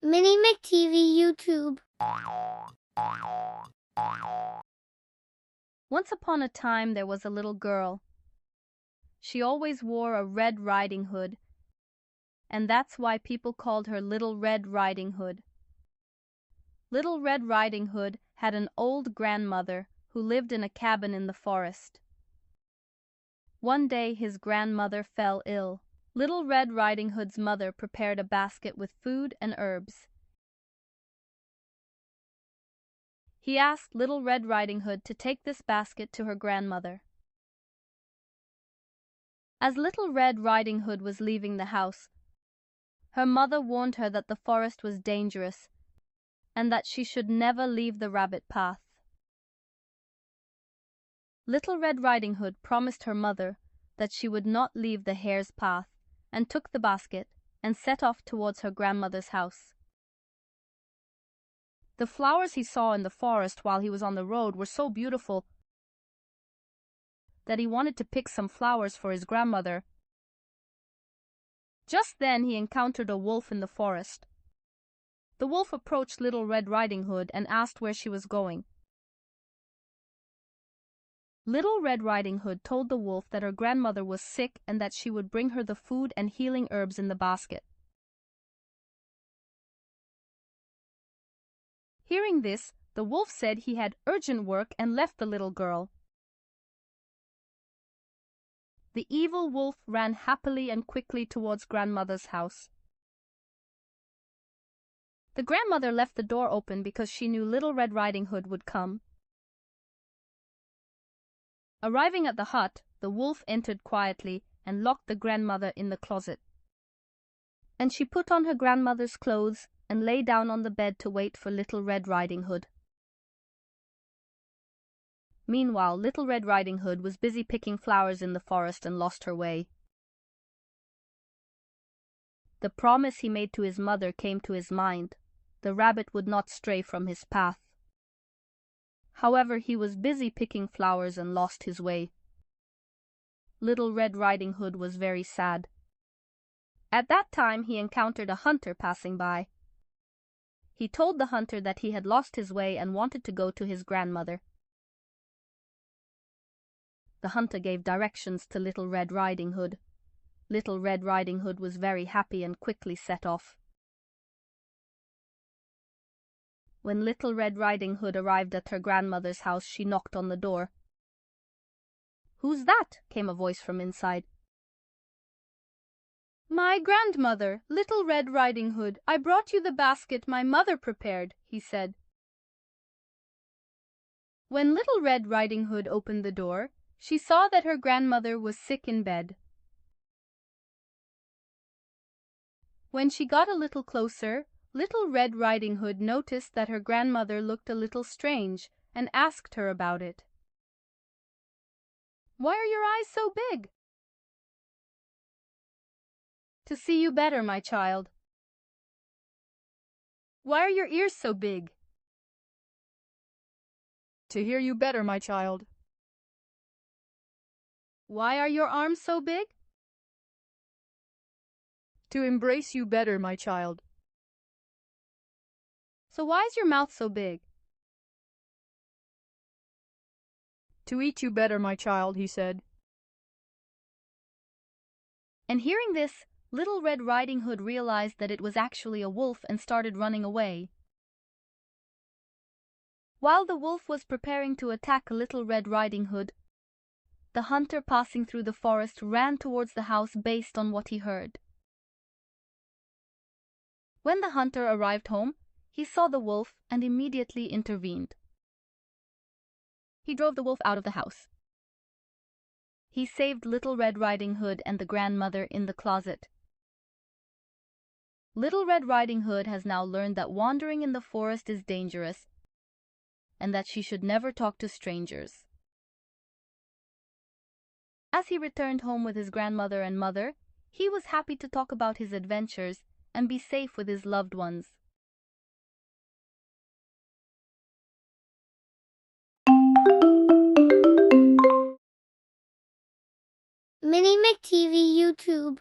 MinymikTV YouTube. Once upon a time there was a little girl. She always wore a Red Riding Hood, and that's why people called her Little Red Riding Hood. Little Red Riding Hood had an old grandmother who lived in a cabin in the forest. One day his grandmother fell ill. Little Red Riding Hood's mother prepared a basket with food and herbs. He asked Little Red Riding Hood to take this basket to her grandmother. As Little Red Riding Hood was leaving the house, her mother warned her that the forest was dangerous and that she should never leave the rabbit path. Little Red Riding Hood promised her mother that she would not leave the hare's path, and took the basket and set off towards her grandmother's house. The flowers he saw in the forest while he was on the road were so beautiful that he wanted to pick some flowers for his grandmother. Just then he encountered a wolf in the forest. The wolf approached Little Red Riding Hood and asked where she was going. Little Red Riding Hood told the wolf that her grandmother was sick and that she would bring her the food and healing herbs in the basket. Hearing this, the wolf said he had urgent work and left the little girl. The evil wolf ran happily and quickly towards grandmother's house. The grandmother left the door open because she knew Little Red Riding Hood would come. Arriving at the hut, the wolf entered quietly and locked the grandmother in the closet. And she put on her grandmother's clothes and lay down on the bed to wait for Little Red Riding Hood. Meanwhile, Little Red Riding Hood was busy picking flowers in the forest and lost her way. The promise he made to his mother came to his mind. The rabbit would not stray from his path. However, he was busy picking flowers and lost his way. Little Red Riding Hood was very sad. At that time he encountered a hunter passing by. He told the hunter that he had lost his way and wanted to go to his grandmother. The hunter gave directions to Little Red Riding Hood. Little Red Riding Hood was very happy and quickly set off. When Little Red Riding Hood arrived at her grandmother's house, she knocked on the door. "Who's that?" came a voice from inside. "My grandmother, Little Red Riding Hood. I brought you the basket my mother prepared," he said. When Little Red Riding Hood opened the door, she saw that her grandmother was sick in bed. When she got a little closer, Little Red Riding Hood noticed that her grandmother looked a little strange and asked her about it. "Why are your eyes so big?" "To see you better, my child." "Why are your ears so big?" "To hear you better, my child." "Why are your arms so big?" "To embrace you better, my child." "So why is your mouth so big?" "To eat you better, my child," he said. And hearing this, Little Red Riding Hood realized that it was actually a wolf and started running away. While the wolf was preparing to attack Little Red Riding Hood, the hunter passing through the forest ran towards the house based on what he heard. When the hunter arrived home, he saw the wolf and immediately intervened. He drove the wolf out of the house. He saved Little Red Riding Hood and the grandmother in the closet. Little Red Riding Hood has now learned that wandering in the forest is dangerous and that she should never talk to strangers. As he returned home with his grandmother and mother, he was happy to talk about his adventures and be safe with his loved ones. MinymikTV YouTube.